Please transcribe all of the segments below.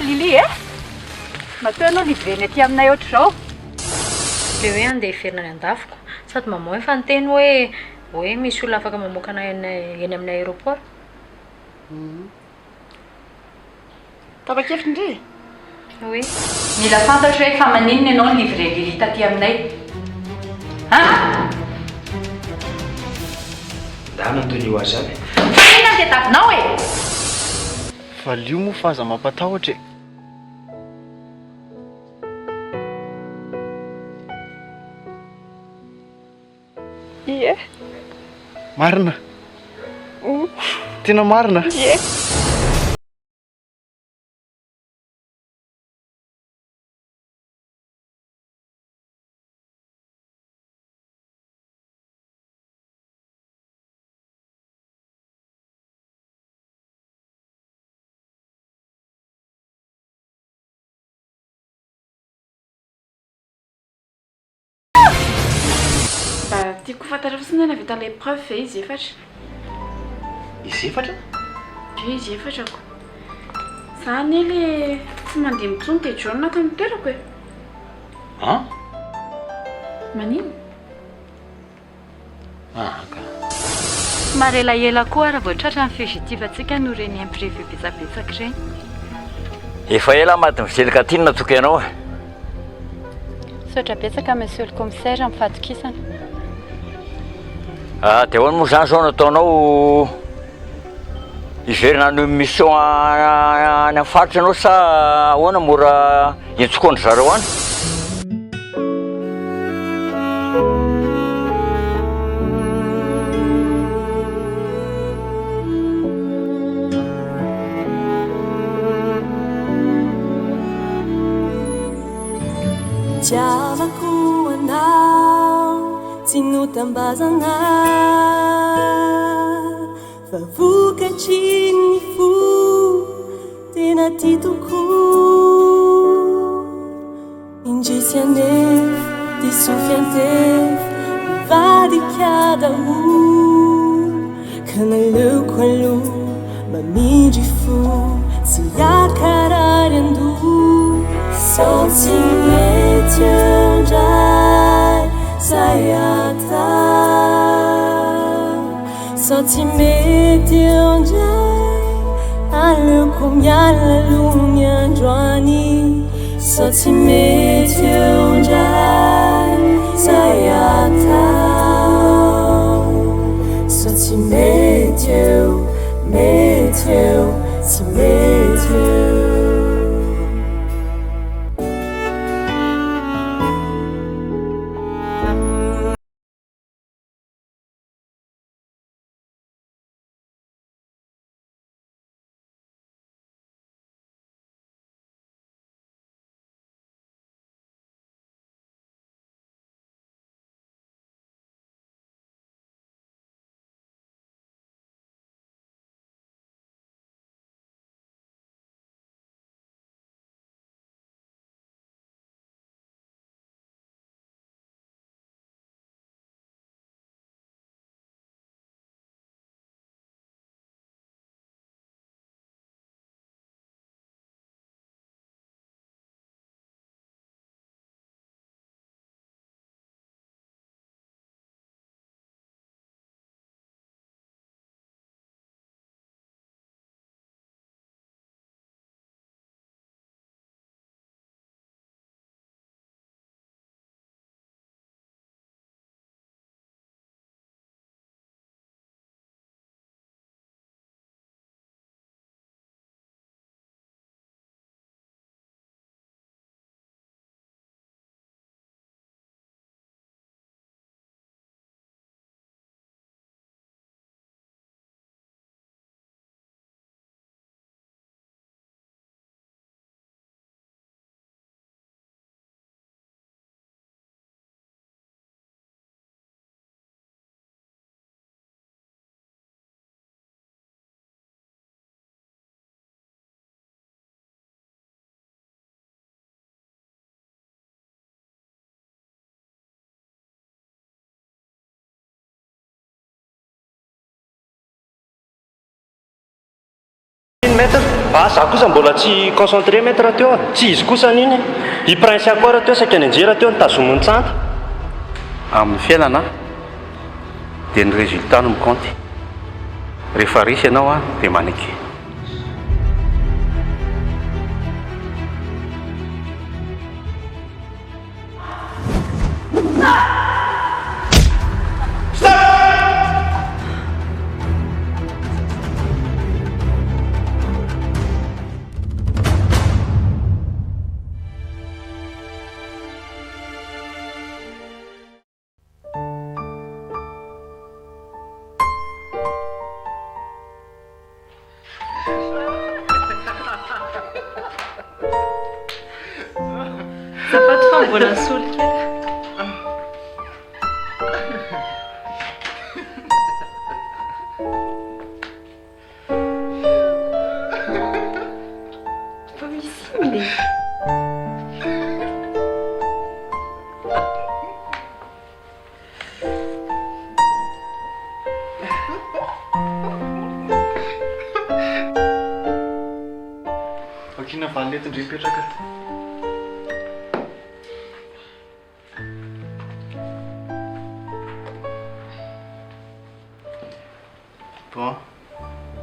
Lily matao anao livreny aty aminay ohatr'izao. Le hoe andeha hiferina any an-dafiko sady mamoa fanteny hoe misy olona afaka mamoaka anay eny amin'ny aéroport. Tapa-kevitra indri? Oui. Mila fantatra hoe fa maninona ianao livre Lily taty aminay. Ha? Dana toy ho azy avy. Inona ny tetavinao e? Fa lio moa fa aza mampatahotra e. Ie. Marina. Tena marina. Ie. Tiako fantatra fotsiny hoe navita ilay preuve fa izy efatra. Izy efatra? Izy efatrako. Zany ilay tsy mandeha mitsony dia John ka mitoerako e. Ha? Manino? Ka. Somary elaela koa raha vao tratra ny fezitivantsika no reny imprévu betsabetsaka ireny. Efa ela maty mizelika aty no natoka ianao. Sotra betsaka monsieur le commissaire amin'ny fadokisana. Dia ahoana moa zany zao nataonao hiverina no mission any amin'ny faritra ianao sa ahoana mora entsokoandry zareo any? Tiavako anao tsy notambazana fa vokatry ny fo tena ty tokoa indrisy anefa disofy antefy mivadika daholo ka naleoko aloha mamindry fo tsy akarary andoha sao tsy mety andray zay ata sao tsy mety andray aleoko miala aloha ny androany sao tsy mety andray zay ata sao tsy mety eo tsy mety eo. Za kosa mbola tsy concentré maître raha teo tsy izy kosa an'iny i prince koa raha teo saika ny anjera teo nitazomon'ny tsanta amin'ny fiainana dia ny résultat no mikaonty rehefa resy ianao a dia maneky Zapato fa mbola solika. Fa misy iny. Vakina valetindre mipetraka bon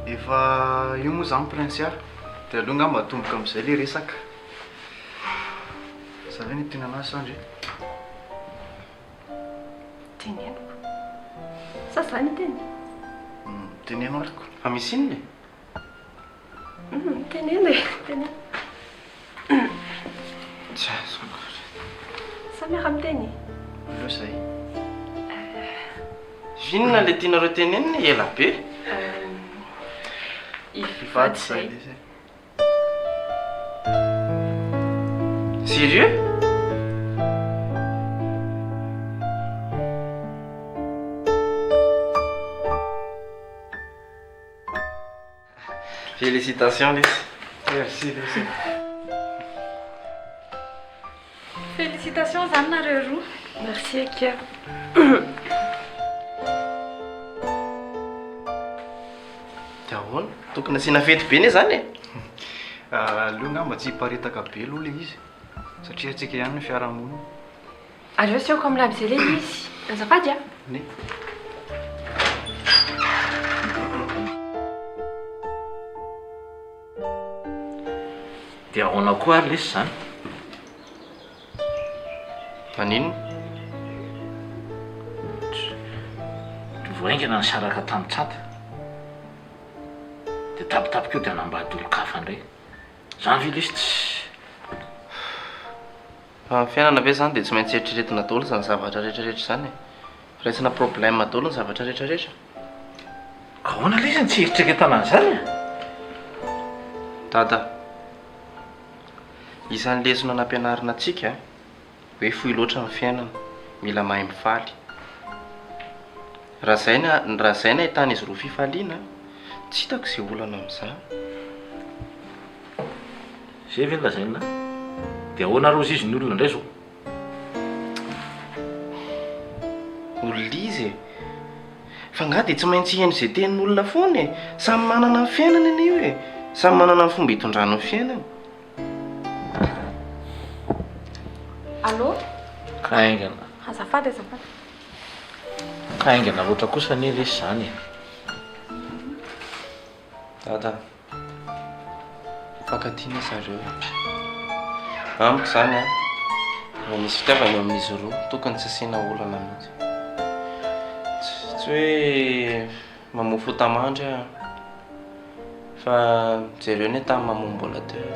efa io moa zany prince dia aloha ngamba atomboka amin'izay le resaka za ve ny tena anazy sandry Teneniko. Sa zany teny? teneno ariko fa misy iny Teneno e. Teneno. tsy azoko Sa miaraka miteny? loa zay vinona le tianareo tenenina ela be Ifady zay. Sérieux? Félicitations Lys. Merci Lys. Félicitations zany nareo roa. Merci Akia. Dia ahoana? Tokony asiana fety be ne zany e. Aleo ngamba tsy hiparitaka be aloha le izy satria antsika ihany ny fiarahamonina. Aleo sioko amin'ny laby zay le izy. Azafady a. Ne. dia ahoana koa ary lesy zany Maninona? voaingana ny saraka tamin'ny tsanta dia tapitapika eo dia nambady olo-kafa indray zany ve lesy tsy Fa fiainana ve zany dia tsy maintsy eritreretina daholo zany zavatra rehetrarehetra zany e. Raisina problème daholo ny zavatra rehetrarehetra. ahoana lesy ny tsy eritreretana an'izany Dada, isan'ny lesona nampianarina antsika hoe fohy loatra ny fiainana, mila mahay mifaly. Raha zay ny ahitana izy roa fifaliana, tsy hitako izay olana amin'izany. zay ve lazaina dia ahoana rozy izy ny olona indray zao Olona izy e. Fa nga dia tsy maintsy hihaino izay tenin'olona foana e. Samy manana ny fiainana anio e. Samy manana ny fomba hitondrano ny fiainana. Allô? ka aingana Azafady azafady. ka aingana loatra kosa ne lesy zany e Dada, fakatiana zareo. Amiko zany a, raha misy fitiavana eo amin'izy roa, tokony tsy asiana olana mihitsy. Tsy hoe mamofo tamandry a, fa jereo ne tamin'ny mamombola teo.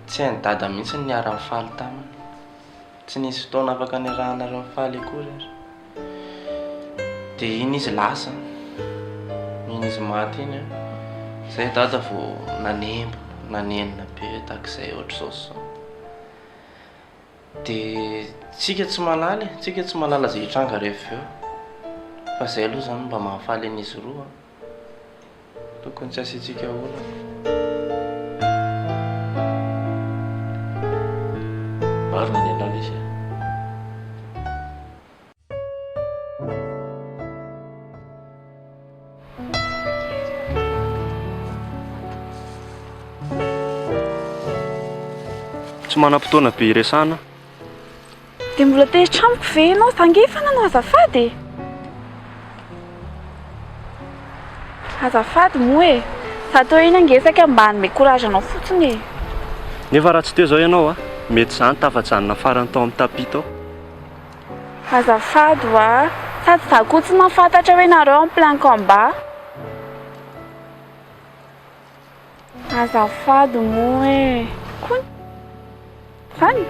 Tsy hainy dada mihitsy ny niara-mifaly taminy. Tsy nisy fotoana afaka niarahanareo mifaly akory ary. Dia iny izy lasa, iny izy maty iny a. Zay dada vao nanenina be tahak'izay ohatr'izao zao. Dia tsika tsy malala zay hitranga rehefa eo. Fa zay aloha zany mba mahafaly an'izy roa. Tokony tsy asiantsika olana. marina ny alala izy tsy manam-potoana be iresahana. Dia mbola te-tramiko ve ianao sangefana no azafady? Azafady moa e, za tao iny angesaka mba hanome courage anao fotsiny e. Nefa raha tsy teo izao ianao a, mety zany tafajanona farany tao amin'ny tapis tao. Azafady va, sady za koa tsy mahafantatra hoe nareo en plein combat. Azafady moa e. Kony zany.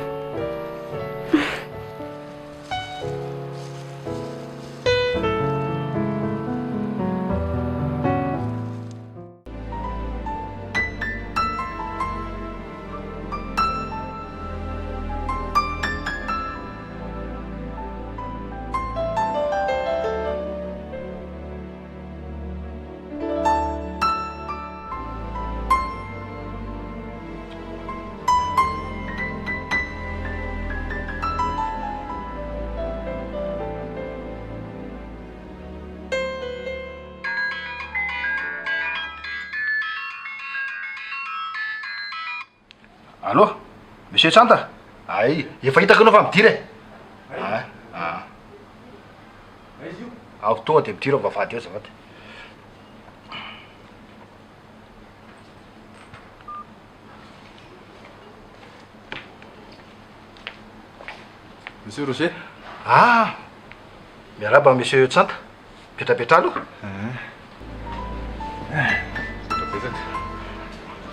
Allô, monsieur Tsanta? Ay, efa hitako anao fa midiry e. Aho tonga dia midiry aho vavady eo zafady. Monsieur Roger? Ah, miaraba monsieur Tsanta. Petrapetra aloha.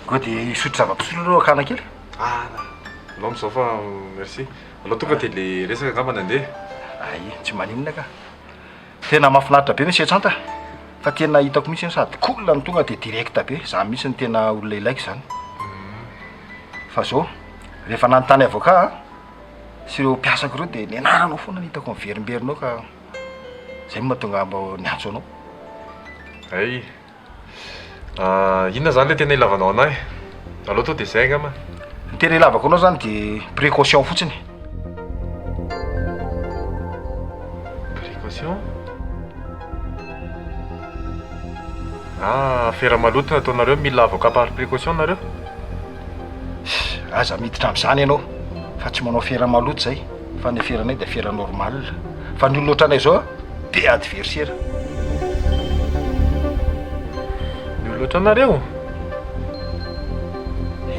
Koa dia isotro zava-pisotro aloha akana kely. Alao amin'izao fa merci. Alao tonga dia le resaka angamba nandeha. Ay, tsy maninona ka. Tena mahafinaritra be monsieur Tsanta. Fa tena hitako mihitsy sady cool ny tonga dia direct be. Za mihitsy ny tena olona ilaiko zany. Fa zao, rehefa nanontany avocat sy ireo mpiasako ireo dia nianaranao foana ny hitako miverimberinao ka zay mahatonga mba niantso anao. Ay. Inona zany le tena ilavanao anahy? Alao to dia zay angamba. Ny tena ilavako anao zany dia précaution fotsiny. Précaution? Affaire maloto nataonareo mila avocat par précaution nareo? Aza miditra amin'izany ianao. Fa tsy manao affaire maloto zay. Fa ny affaire anay dia affaire normal. Fa ny olona ohatranay zao be adversaire. Ny olona ohatranareo?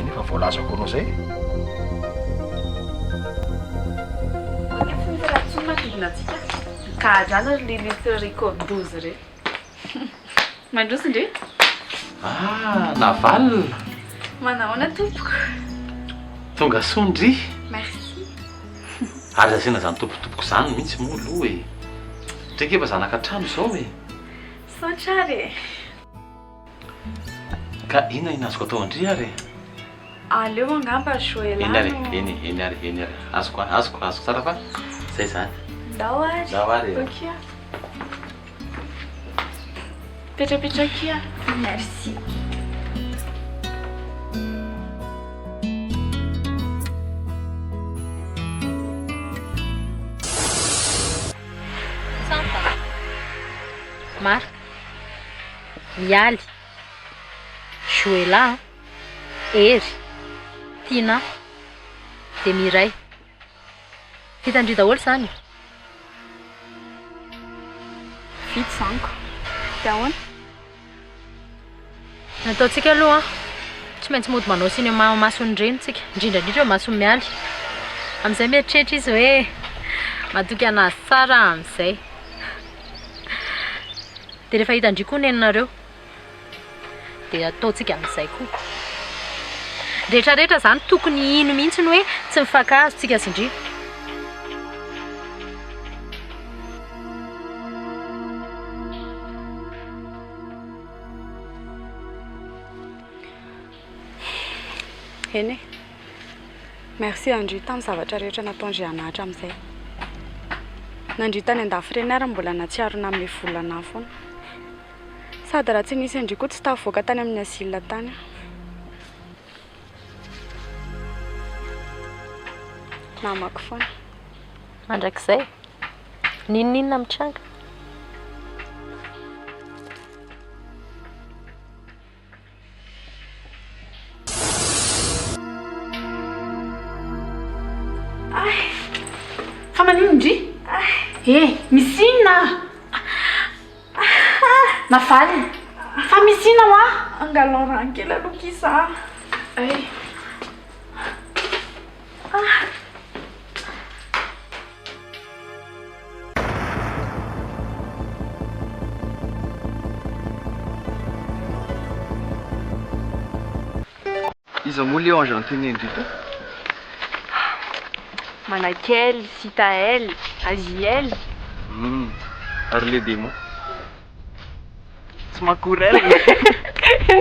Nefa voalazako anao zay. Tsy misy raha tsy manodidina antsika. Kajana lilitra riko 12 re. Mandroso ndre? Navalina. Manahoana tompoko? Tonga sondry. Merci. Ary zazena zany tompotompoko zany mihitsy moa aloha e. Ndraiky efa zanaka trano izao e. Santrare. Ka ina azoko atao andry ary? Aleo angamba Joelano. Eny ary. Azoko tsara fa zay zany. Ndao ary. Ok. Petrapetra kia. Merci. Marc, Mialy, Joela, Ery, Tina, dia Iray. Fitandry daholo zany. Vita zaniko. Dia ahoana? Nataontsika aloha tsy maintsy mody manao cinéma masony ireny tsika, indrindrandrindra masony Mialy. Amin'izay mieritreritra izy hoe matoky anazy tsara amin'izay. Dia rehefa hitandry koa neninareo dia ataontsika amin'izay koa. Rehetrarehetra zany tokony ino mihitsy ny hoe tsy mifankahazo tsika sindry. Eny e. Merci Andry tamin'ny zavatra rehetra nataondry anatra amin'izay. Nandry tany an-dafireny ary mbola natsiarona amin'ny volana foana. Sady raha tsy nisy Andry koa tsy tavoaka tany amin'ny asile tany. Namako foana. Mandrakizay. Ninona mitranga? Misy inona? Navaly. Fa misy inona hoa? Angalao rano kely aloha kisa. Iza moa le ange anteny indrindra? Manakely, Sitael, Aziel. Ary le démon. Tsy makorel.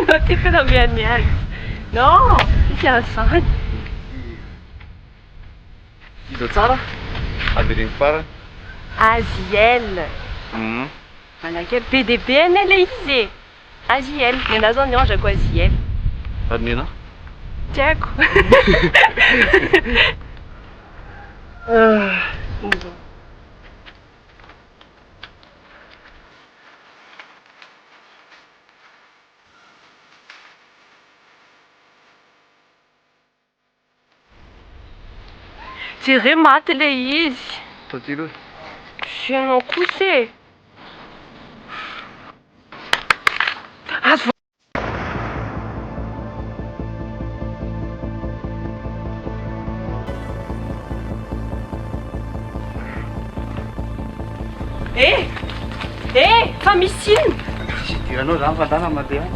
Non, ti fais la mienne. Non, c'est un sang. Iza tsara? Ady regny farany. Aziel. Manakely PDB le izy. Aziel. Nena zao ny ange ko Aziel. Ary nena? Tsy haiko. Tiré maty le izy. Tantilo. Chien poussé. Famicine. Sidiranao zany fandana mandeha.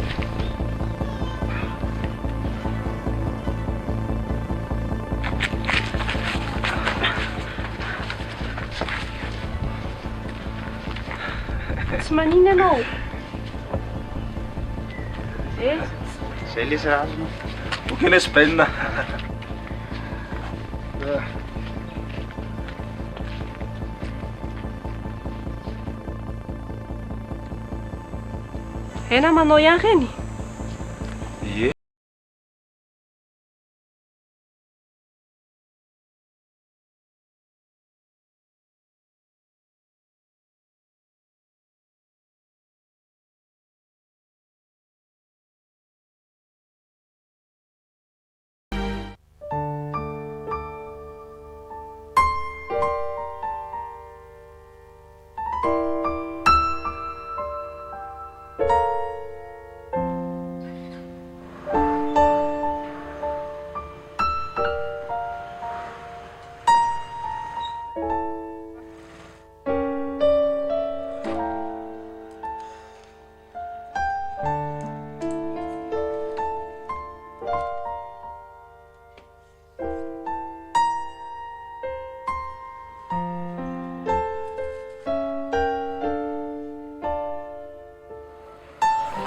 Tsy manino ianao. Zay le azonao. Ok laisse belle. Ena manao ihany reny? Ie.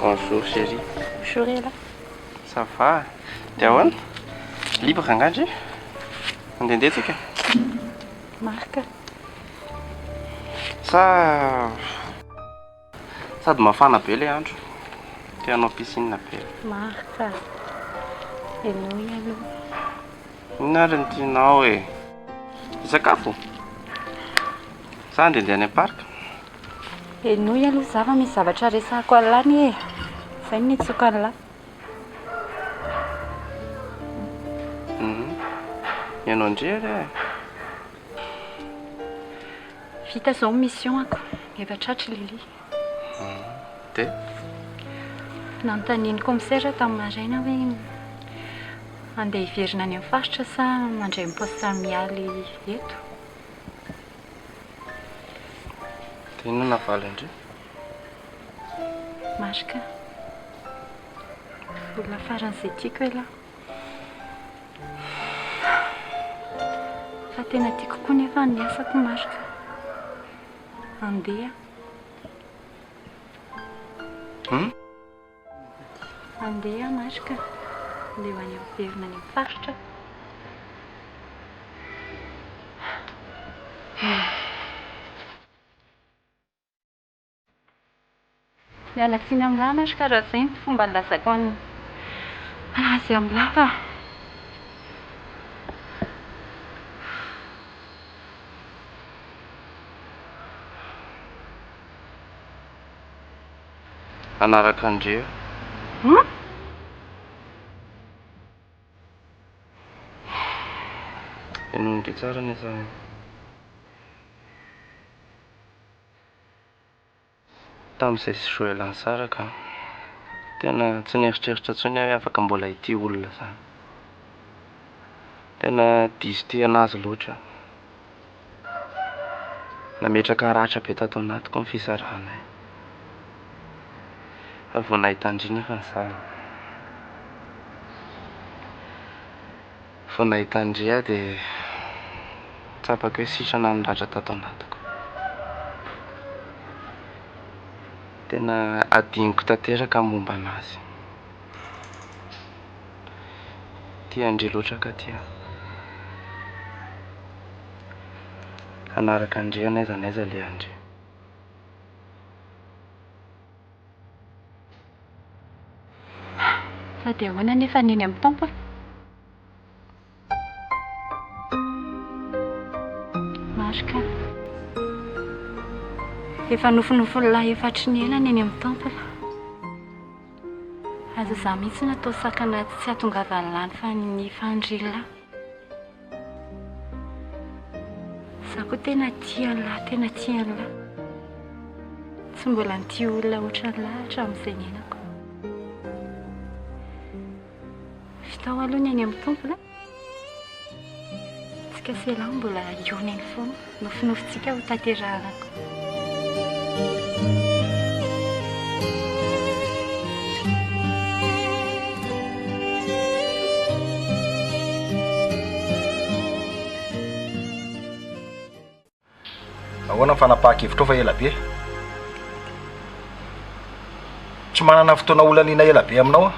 Bonjour chérie. Bonjour là. Ça va? Dia ahoana? Libre angandry? Andehandeha tsika? Marika. Sady mafana be le andro. Te hanao piscine be. Marika. Hello hello. Inona ary ny tianao e? Hisakafo? Sa andehandeha any parc? Hello aloha za fa misy zavatra resahako alany e. Zay ny nitsoka an'la. Ianao indrery e? Vita zao mission ako. Efa tratry Lily. Dia? Nanontaniany commissaire tamin'ny maraina hoe andeha hiverina any amin'ny faritra sa mandray poste mialy eto. Dia inona navaly indray? Marika. Olona faran'izay tiako e la. Fa tena tiako koa nefa ny asako Marika. Andeha. Andeha Marika. Andeha ho any amin'ny verina any amin'ny faritra. Miala tsiny amin'la Marika raha izay ny fomba nilazako azy amin'la fa. Anaraka Andrea. Ianao ndray tsara nefa tamin'izay sy joelany tsara ka tena tsy nieritreritra intsony hoe afaka mbola ity olona zany. Tena diso ty anazy loatra. Nametraka ratra be tato anatiko ny fizarana. Fa vao nahita Andry nefa nizany. Vao nahita Andry aho dia tsapako hoe sisa nanondratra tato anatiko. Tena adiniko tanteraka momba anazy. Tia Andry loatra ka tia. Anaraka Andry n'aiza n'aiza le Andry. Fa dia ahoana nefa neny amin'ny tompo? Marika. Efa nofinofy lahy efatry ny ela neny amin'ny tompo. Aza za mihitsy natao sakana tsy hahatongavany lany fa ny fandrila. Za koa tena tia lahy, tena tia lahy. Tsy mbola nitia olona ohatran'ny lahy hatramin'izay nenako. Vitao aloha ny any amin'ny tompo la. Tsika sela mbola ioneny foana, nofinofitsika ho tanterahako. Ahoana ny fanapahan-kevitra fa ela be? Tsy manana fotoana olaniana ela be aminao?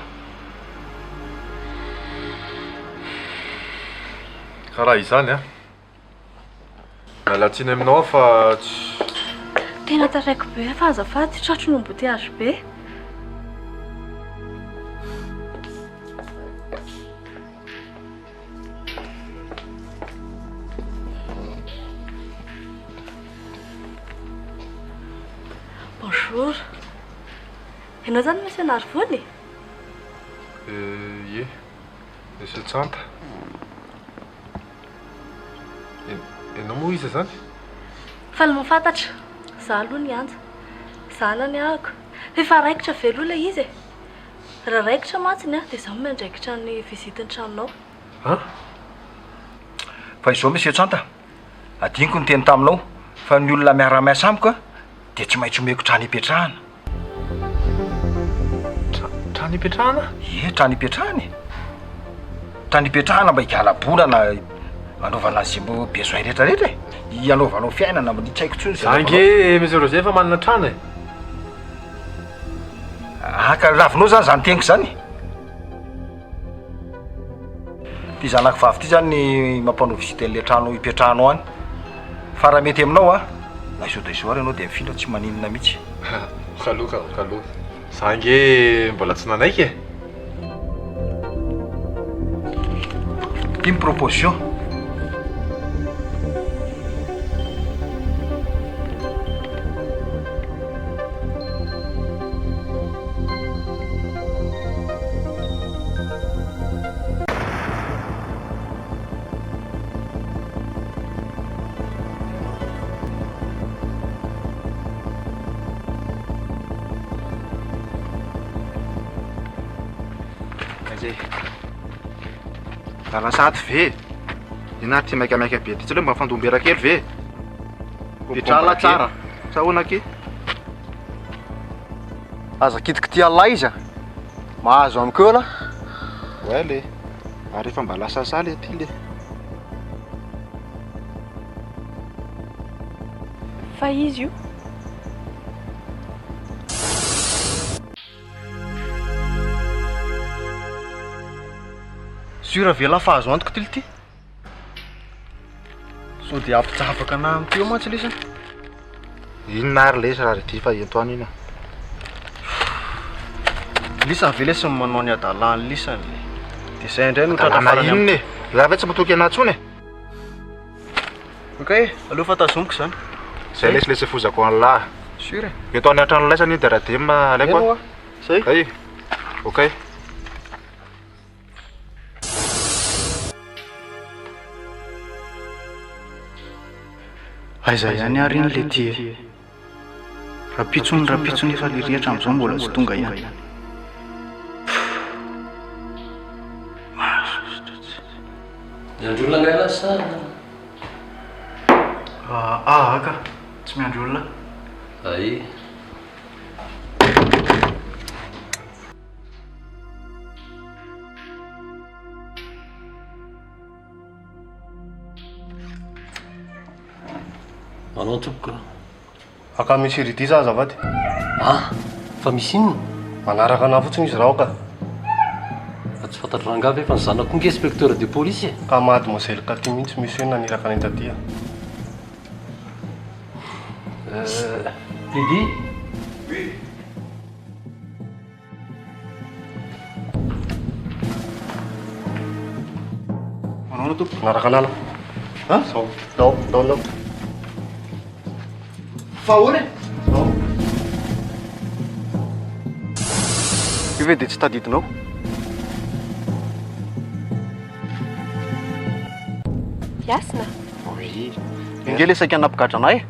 Karaha izany a. Mialatsiny aminao fa tsy... Tena taraiko be fa azafady tratro no embouteillage be. Bonjour. Ianao zany monsieur Narvony? Ie, monsieur Tsanta. Ianao moa Wisa zany? Faly mahafantatra. Za aloha ny anja. Zanany ahako. Efa raikitra velo ilay izy e. Raha raikitra matsiny a dia zaho mandraikitra ny vizitiny tranonao. Ha? Fa izao monsieur Tsanta. Adiniko ny teny taminao fa ny olona miara-miasa amiko dia tsy maintsy omeko trano hipetrahana. Trano hipetrahana? Ie, trano hipetrahany. Trano hipetrahana mba higala-bolana anaovana azy mbo besoin rehetrarehetra e. Ianaovanao fiainana mba tsy haiko intsony. Zange monsieur Roger efa manana trano e. Aka ravinao zany zany teniko zany. Ty zanako vavy ty zany ny mampanao visite an'ilay trano hipetrahanao any. Fa raha mety aminao a, na izao da izao ary ianao dia mifindra tsy maninona mihitsy. Kaloka. Zange mbola tsy nanaiky e. Ty my proposition. Alasaty ve? Ina ty maikamaika be ty tsy le mba fandombera kely ve? Petrala tsara. Sa ahoana ke? Aza kitiky ty alay iza. Mahazo amiko la. Ouais le. Ary efa mba lasa saly aty le. Fa izy io. Sura vela fa azo antoko ty. So dia ampitsapaka ana amty eo mantsy lesana. Inona ary lesa raha ty fa entoany ina. Lisa velesa manao ny adalany lisany le. Dia zay indray no tratafara inona e? Raha ve tsy matoky anatsony e? Okey, aleo fa tazomiko zany. Zay lesy lesy fozako an'lahy. Sure. Eto any an-trano laisany io dia raha dia malaiko. Zay. Ay. Okey. Aiza ihany ary ny le ty. rapitsony efa le rihatra amin'izao mbola tsy tonga ihany. Miandry olona ngay lasa Aka tsy miandry olona. ay manao toboka aka misy ridi za azavady. Fa misy inona manaraka anahy fotsiny izy raha ka fa tsy fantatro rangavy fa ny zanako nge inspecteur de police ka mademoiselle ka ty mihitsy misy hoe naniraka any tatia. Didi manao tompo manaraka anala dao fa oly io ve dia tsy tadidinao? Yasna. Oui. Ingely esaky anapikatra anay.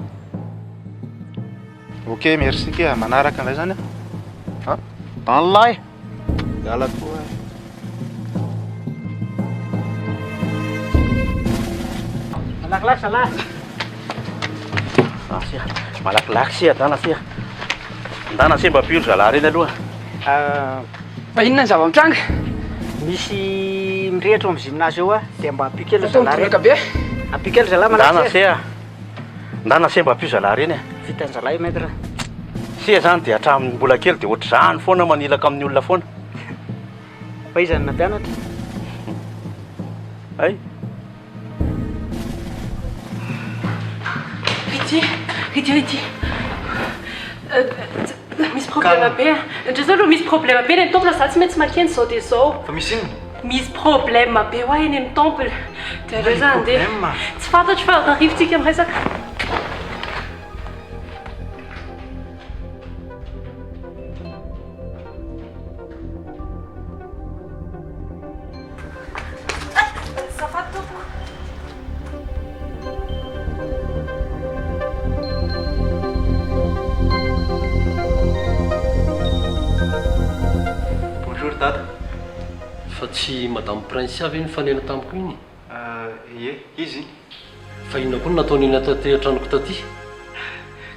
Ok, merci ke manaraka an'izay zany a. Dans le lahy. Miala koa. Malakilaky zalahy. Sia, malakilaky sia dana sia. Ndana sia mba pilo zalahy reny aloha. Fa inona ny zava-mitranga? Misy mirehatra amin'ny gymnase eo dia mba apio kely zalahy reny. Be. Apio kely zalahy malaky. Ndana sia mba pio zalahy reny. Vitan'ny zalahy maître. Sia zany dia hatramin'ny mbola kely dia ohatr'izany foana manilaka amin'ny olona foana. Fa izany nampianatra. Ay. Ridi. Misy problema be. Ndresa aloha misy problema be eny tompola za tsy maintsy makeny zao dia zao. Fa misy inona? Misy problema be ho eny amin'ny tompola. Dia reo za andeha. Tsy fantatro fa arrivontsika miresaka. fa tsy madame prince avy iny fanena tamiko iny. Ie, izy. Fa inona koa nataony iny taty an-tranoko taty?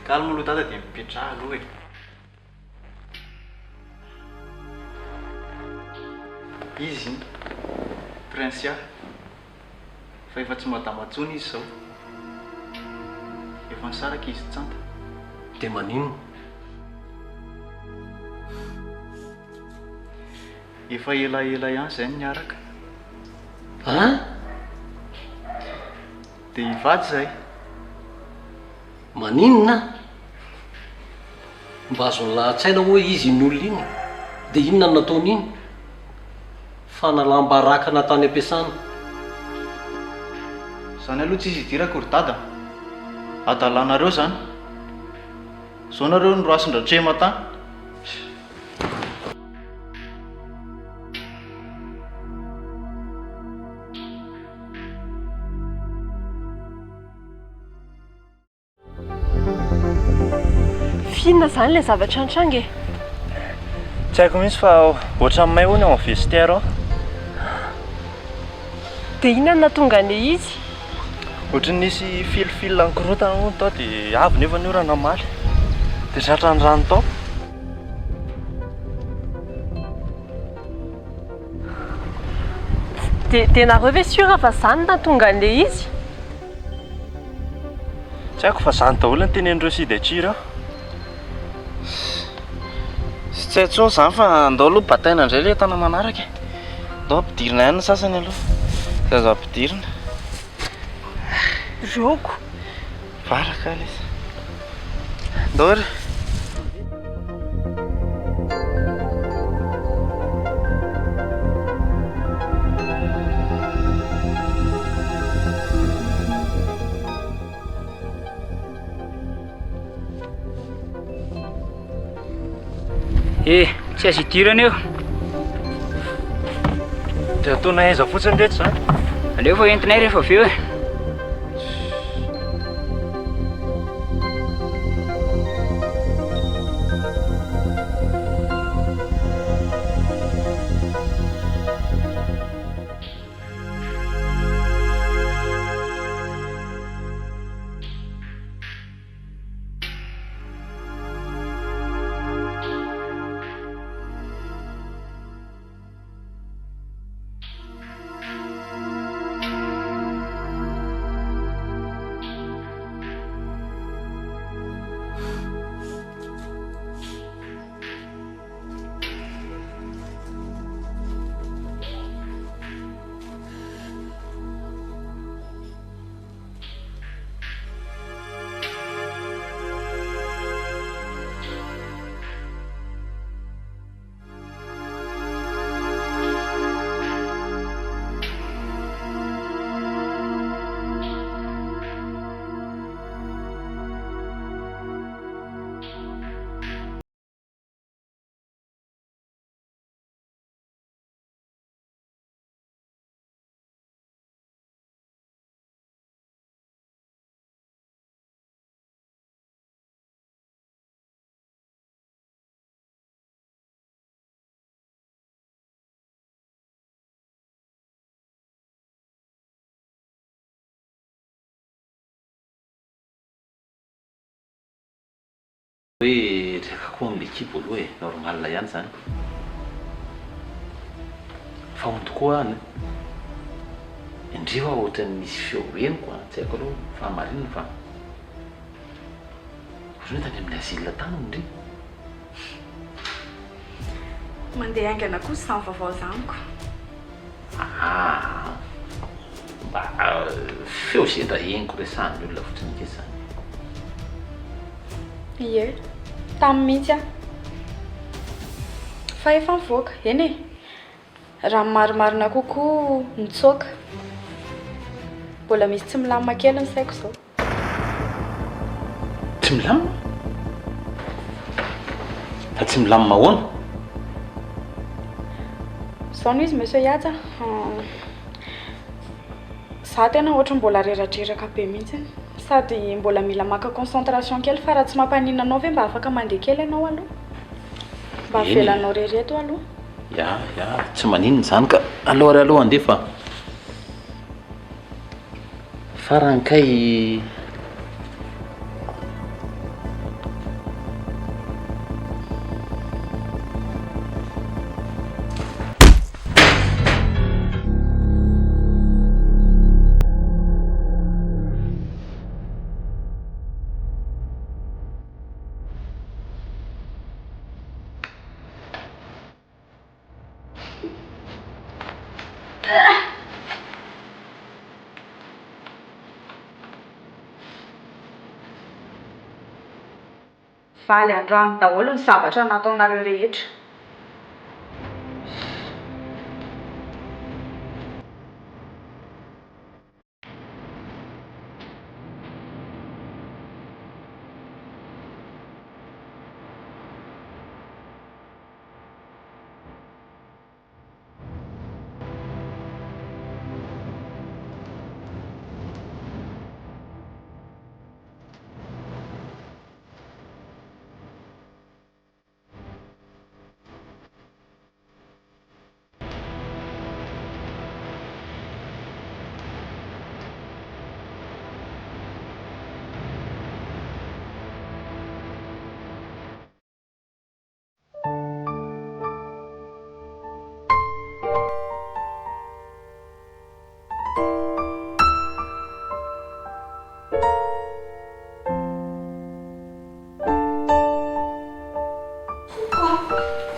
Calme aloha tata dia mipetraha aloha e. Izy prince fa efa tsy madama atsony izy zao. Efa nisaraka izy tsanta. Dia manino? Efa elaela ihany zay niaraka. Dia hivady zay. Maninona? Mba azony lahatsaina hoe izy n'olona iny. Dia inona no nataony iny? Fanalamba-raka natany ampiasana. Zany aloha tsy izy idirako ry dada. Adalanareo zany. Zao nareo no roasin-dratrema tany. Finna zany ilay zavatra an-tranga e. Tsy haiko mihitsy fa ohatran'may hono ao amin'ny vestiaire ao. Dia inona no nahatonga an'ilay izy? Ohatran'ny nisy filofil ankorotana hono tao dia avy nefa ny orana maly. Dia tratra ny rano tao. Dia nareo ve sûr fa zany nahatonga an'ilay izy? Tsy haiko fa zany daholo ny tenen'ireo sidatsira. Tsy haitso zany fa andao aloha bataina indray le tana manaraka. Andao ampidirina ihany ny sasany aloha. Zay azo ampidirina. Roko. Baraka le izy. Andao ry. Tsy azo idirana eo. Dia ataona aiza fotsiny rehetra zany. Aleo fa entinay rehefa avy eo e. hoe rekako amin'le ekipe aloha e normal ihany zany fa mo tokoa any indrio a ohatrany misy feo henoko a tsy haiko aloha fahamarinana fa ohatrany hoe tany amin'ny asile tany indri mandeha aingana kosa samy vaovao zaniko mba feo sendra henoko resan'ny olona fotrany ke zany ie tamin'ny mihitsy a fa efa mivoaka eny e raha marimarina kokoa nitsoaka mbola misy tsy milamina kely ny saiko zao tsy milamina fa tsy milamina ahoana zao no izy monsieur Yatsa za tena ohatra mbola reratreraka be mihitsy sady mbola mila maka concentration kely fa raha tsy mampanina anao ve mba afaka mandeha kely ianao aloha mba avelanao rereto aloha ya tsy maninona zany ka aloha aloha andefa farankay valy androany daholo ny zavatra nataonareo rehetra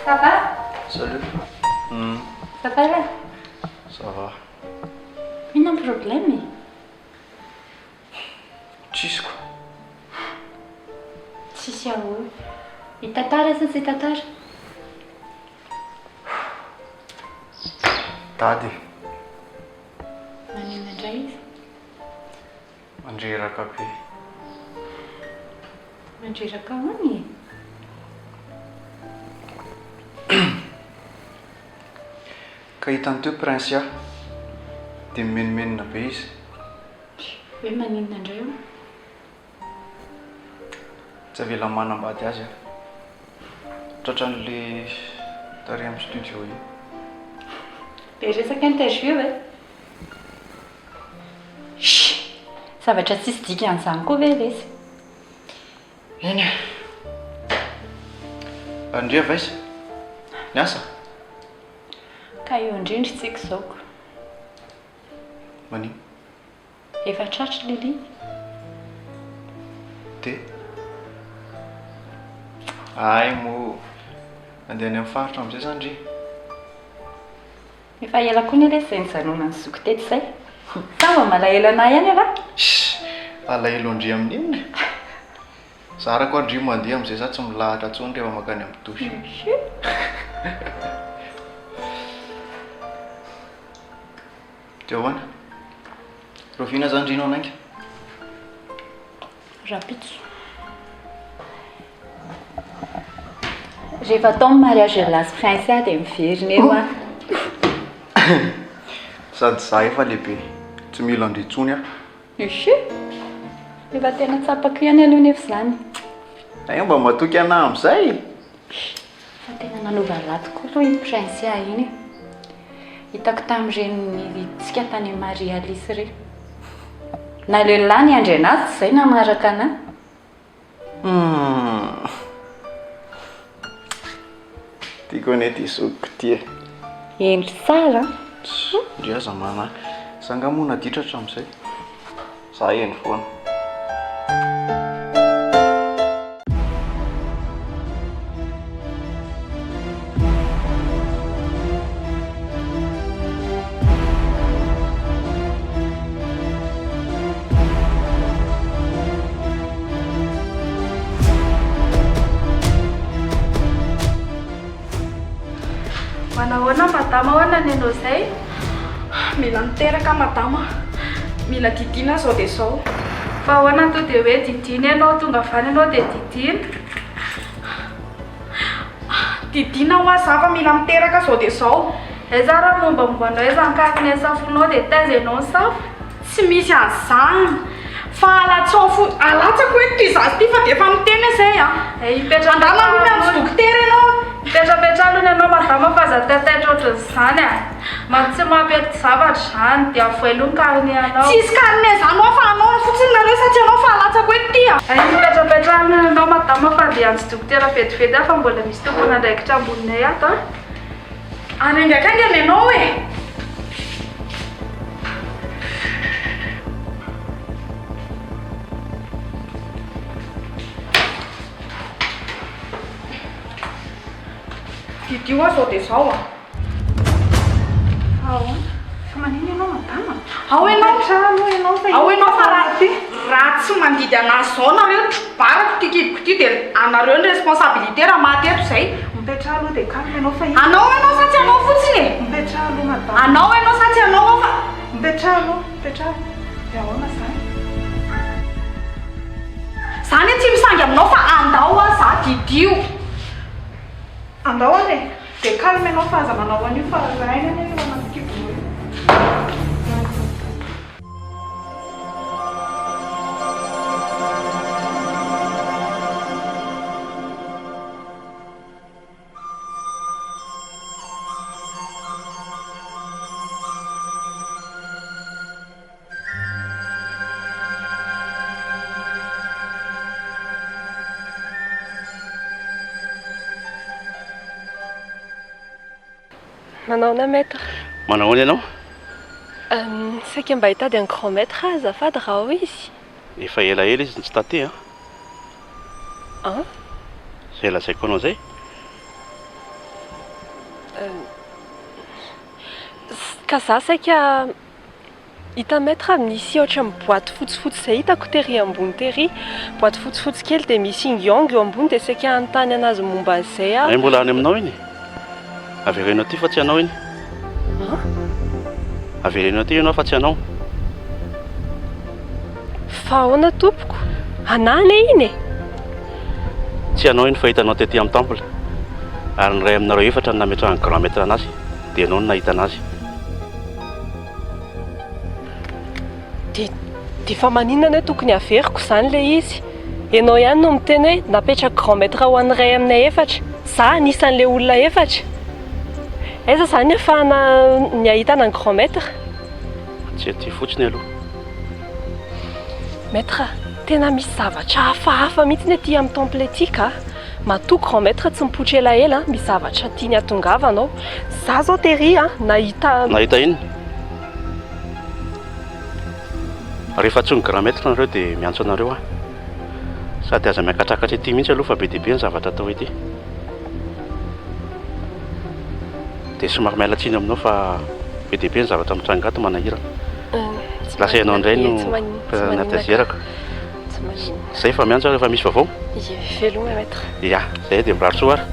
Ça va? Salut. Ça va là? Ça va. Ino ny problème? Tsisy quoi. Tsisy ahoana? I Tantara sa tsy Tantara? Tady. Maninona indray izy? Mandreraka be. Mandreraka ahoana? Ka hitany teo prince a dia mimenomenona be izy. Hoe maninona indray io? Tsy avela manambady azy a. Tratran'le tary amin'ny studio io. Be resaka interview e? Zavatra tsisy dikan'izany koa ve resy? Eny. Andrea va izy? Niasa? Ka eo indrindra tsika zaoko. Manino? Efa tratry Lily. Dia? Ay mo. Andeha any amin'ny faritra amin'izay zany ry. Efa ela koa ny ilay izay nijanona ny zoko teto izay. Sa mba malahelo anahy ihany ala? Alahelo andry amin'inona? Za raha koa andry mandeha amin'izay za tsy milahatra intsony rehefa makany amin'ny dosy. Dia ahoana? Roviana zany rinao anainga? Rapitso. Rehefa tao ny mariage lasy prince a dia miverina eo a. Sady za efa lehibe, tsy mila andritsony a. Efa tena tsapako ihany aloha nefa izany. Ay mba matoky anahy amin'izay. Fa tena nanova lato koa aloha iny prince a iny. Hitako tamin'ireny tsika tany Maria Alice ireny. Na lehilahy ny andry anazy tsy izay namaraka anahy. tiako anety isoko tia endry tsara ndry aza mana sangamona ditratra amin'izay za eny foana Manahoana madama hoana ny anao izay? Mila miteraka madama. Mila didina zao dia zao. Fa ahoana to dia hoe didina ianao tonga avany ianao dia didina. Didina ho aza fa mila miteraka zao dia zao. Aiza raha mombamombanao aiza ankariny ansafonao dia taiza ianao ny safo. Tsy misy an'izany. Fa alatsao fo alatsako hoe ty zazy ty fa dia efa miteny izay a. Ipetrandala aloha amin'ny dokotera ianao. Mipetrapetra aloha ianao madama fa aza tataitra ohatran'izany a. Tsy mampety zavatra izany dia avoelony karine anao. Tsisy karine izany ao fa anao fotsiny nareo satria anao fa alatsako hoe ty a. Mipetrapetra aloha ianao madama fa dia antsy dokotera vetivety fa mbola misy tompona andraikitra amboninay ato a. Any angaikaingana ianao e. Didio zao dia zao a. Fa manino ianao madama? Ao ianao fa raha tsy mandidy anazy zao nareo barako ty kiboko ty dia anareo ny responsabilité raha maty eto izay. Mipetraha aloha dia kalma ianao fa anao satsy anao fotsiny e. Mipetraha aloha madama. Anao satsy anao fa mipetraha aloha. Dia ahoana izany? Izany tsy misangy aminao fa andao a za didio. Andao ane, dia kalma ianao fa aza manao an'io fa rahaina ane efa nasikiboko. Manaona maître? Manahoana ianao? Saika mba hitady un grand maître azafady raha ao izy. Efa elaela izy tsy taty Zay lazaiko anao zay. Ka za saika hita maître misy ohatra amin'ny boaty fotsifotsy izay hitako tery ambony tery. Boaty fotsifotsy kely dia misy ingyong eo ambony dia saika anontany anazy momba an'izay a. Mbola any aminao iny? Averenao ty fa tsy anao iny. Averenao ty ianao fa tsy anao. Fa ahoana tompoko? Anane iny e? Tsy anao iny fa hitanao tetỳ amin'ny temple. Ary ny ray aminareo efatra no nametrahany grand maître anazy dia ianao no nahita anazy. Dia fa maninona hoe tokony averiko izany ilay izy? Ianao ihany no miteny hoe napetraka grand maître ho an'ny ray aminay efatra. Za anisan'ilay olona efatra. Aiza izany ahafahana ny ahitana ny grand maître? Tsy aty fotsiny aloha. Maître, tena misy zavatra hafahafa mihitsy aty amin'ny temple ety ka. Matoa grand maître tsy mipoitra elaela, misy zavatra tiany hatongavanao. Za zao tery nahita... Nahita inona? Rehefa tsy ny grand maître nareo dia miantso anareo sady aza miakatrakatra ety mihitsy aloha fa be dia be ny zavatra atao ety. Dia somary miala tsiny aminao fa be dia be ny zavatra mitranga ato manahirana. Lasa ianao indray no natazeraka. Zay fa miantso rehefa misy vaovao? Veloma maître. Ya, zay dia mirarotso ary.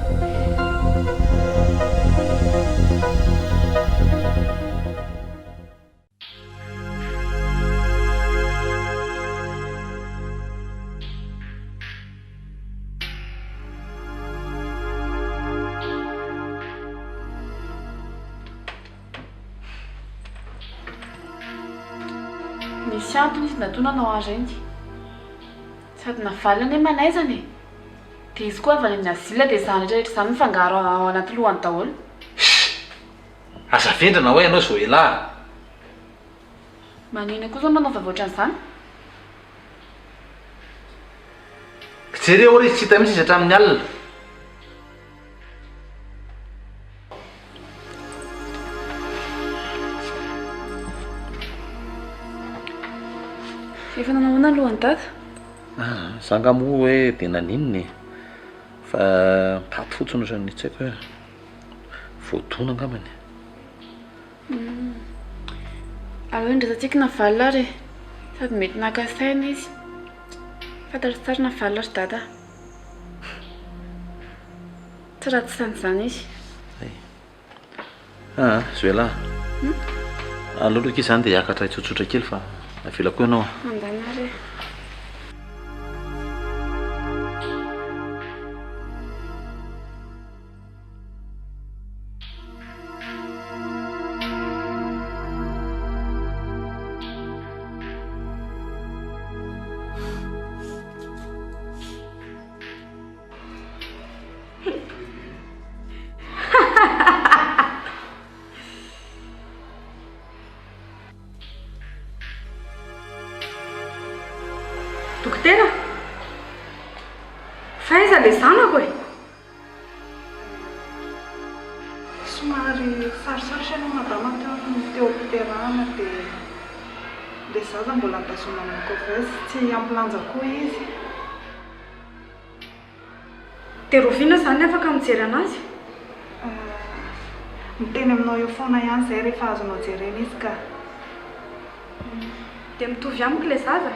Nisy antony izy natonanao azy enty. Sady navalany manaizany e. Dia izy koa avy any amin'ny azila dia izany rehetra izany mifangaro ao anaty lohany daholo. Aza vendrana hoe ianao zao elahy. Manina koa zao manao vavao ohatran'izany? Jereo izy tsy hita mihitsy izy hatramin'ny alina. ahoana aloha ny dada? Zanga moa hoe dia naninony fa paty fotsiny ohatrany tsy haiko hoe voadona angambany. Aleo indrasantsika na valina ary sady mety naka saina izy. Fantatro tsara na valina ry dada. Tsy ratsy san'izany izy. Zoela aleo loka izany dia hiakatra tsotsotra kely fa avela koa ianao. Andana ary. Dokotera, fa aiza ilay zanako e? Somary sarosarotra ianao madama teo am-piterahana dia ilay zaza mbola nitazona amin'ny kovesy tsy ampilanja koa izy. Dia roviana izany afaka mijery anazy? Miteny aminao eo foana ihany izay rehefa azonao jerena izy ka. Dia mitovy amiko ilay zaza?